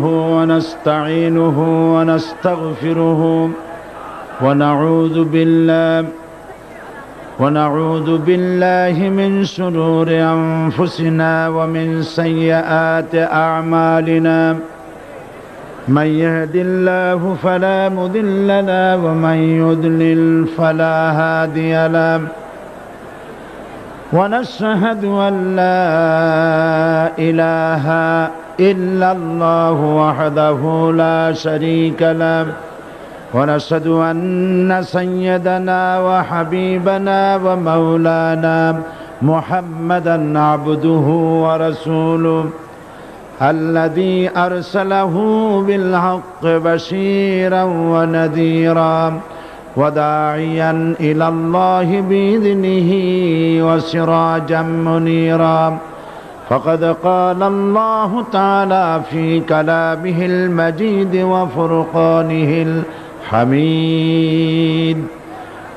ونستعينه ونستغفره ونعوذ بالله من شرور أنفسنا ومن سيئات أعمالنا من يهد الله فلا مضل له ومن يضلل فلا هادي له ونشهد أن لا إله إلا الله وحده لا شريك له ونشهد أن سيدنا وحبيبنا ومولانا محمدا عبده ورسوله الذي أرسله بالحق بشيرا ونذيرا وداعيا إلى الله بإذنه وسراجا منيرا فقد قال الله تعالى في كلامه المجيد وفرقانه الحميد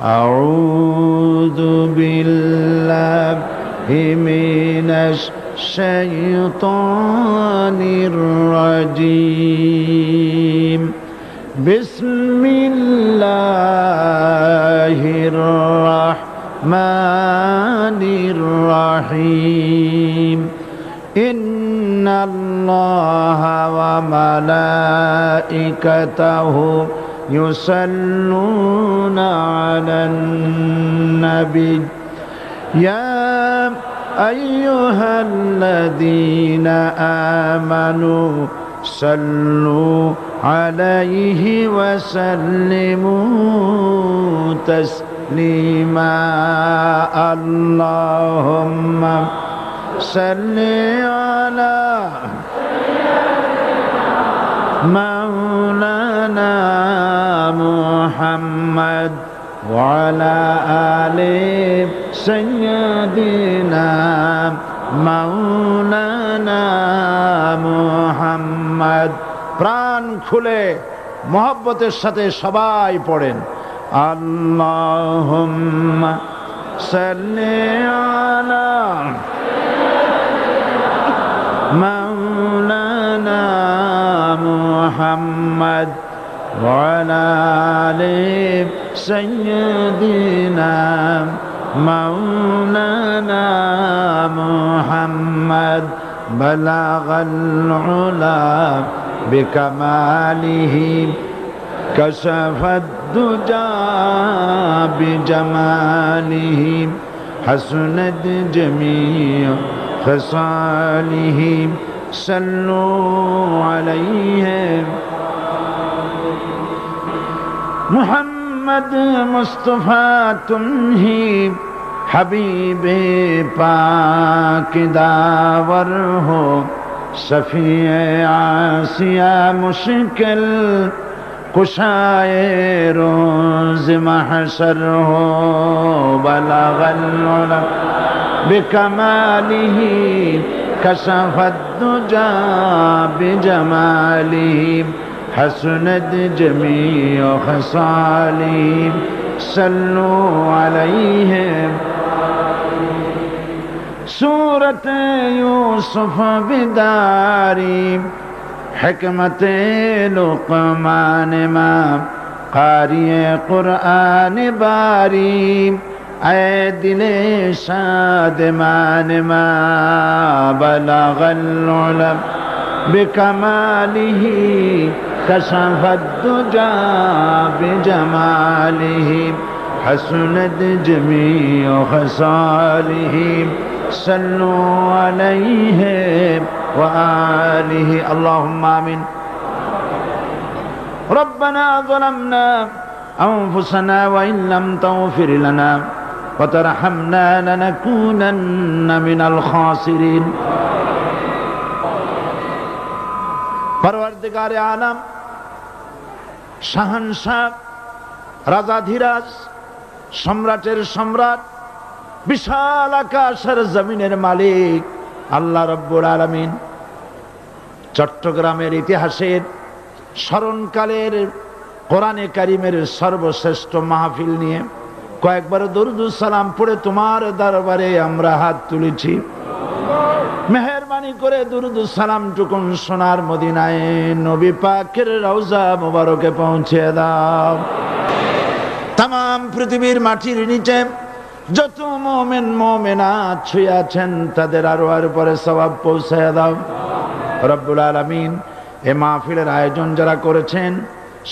أعوذ بالله من الشيطان الرجيم بسم الله الرحمن الرحيم إن الله وملائكته يصلون على النبي يا أيها الذين آمنوا صلوا عليه وسلموا تسليما اللهم صل على مولانا محمد وعلى آل سيدنا مولانا محمد প্রাণ খুলে মহব্বতের সাথে সবাই পড়েন আল্লাহুম্মা সাল্লি আলা মাওলানা মুহাম্মদ ওয়া আলা আলি সাইয়্যিদিনা মাওলানা মুহাম্মদ বালাগাল উলা بكماله كشف الدجى بجماله حسنت جميع خصاله صلوا عليه محمد مصطفى تمہی حبیب پاک داور ہو شفیع آسیہ مشکل کشائے روز محشر ہو بلغ العلا بکمالہ کشف الدجى بجمالہ حسنت جمیع خصالہ صلوا علیہ سورت یوسف بداری حکمت لقمان ماں قاری قرآن باری اے دل شادمان ماں بلغ العلا بکمالہ کشف الدجى بجمالہ حسنت جمیع خصالہ صلوا عليه وآله اللهم آمين ربنا ظلمنا أنفسنا وإن لم تغفر لنا وترحمنا لنكونن من الخاسرين পরওয়ারদিগারে আলম শাহানশাহ রাজাধিরাজ সম্রাটের সম্রাট বিশাল আকাশের জমিনের মালিক আল্লাহ রব্বুল আলামিন চট্টগ্রামের ইতিহাসের স্মরণকালের কোরআনে কারিমের সর্বশ্রেষ্ঠ মাহফিল নিয়ে কয়েকবার দরুদ সালাম পড়ে তোমার দরবারে আমরা হাত তুলেছি। মেহের মেহেরবানি করে দুরুদ সালাম টুকুন সোনার মদিনায় নবী পাকের রওজা মুবারকে পৌঁছে দাও। তাম পৃথিবীর মাটির নিচে যত মুমিন মুমিনাত শুয়ে আছেন তাদের আরওয়ার উপরে সওয়াব পৌঁছায় দাও রব্বুল আলামিন। এ মাহফিলের আয়োজন যারা করেছেন,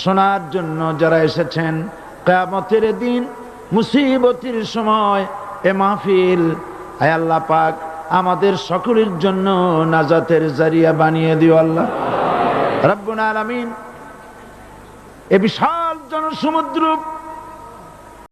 শোনার জন্য যারা এসেছেন, কিয়ামতের দিন মুসিবতের সময় এ মাহফিল আয় আল্লাহ পাক আমাদের সকলের জন্য নাজাতের জারিয়া বানিয়ে দিও আল্লাহ রব্বুল আলামিন। এ বিশাল জনসমুদ্র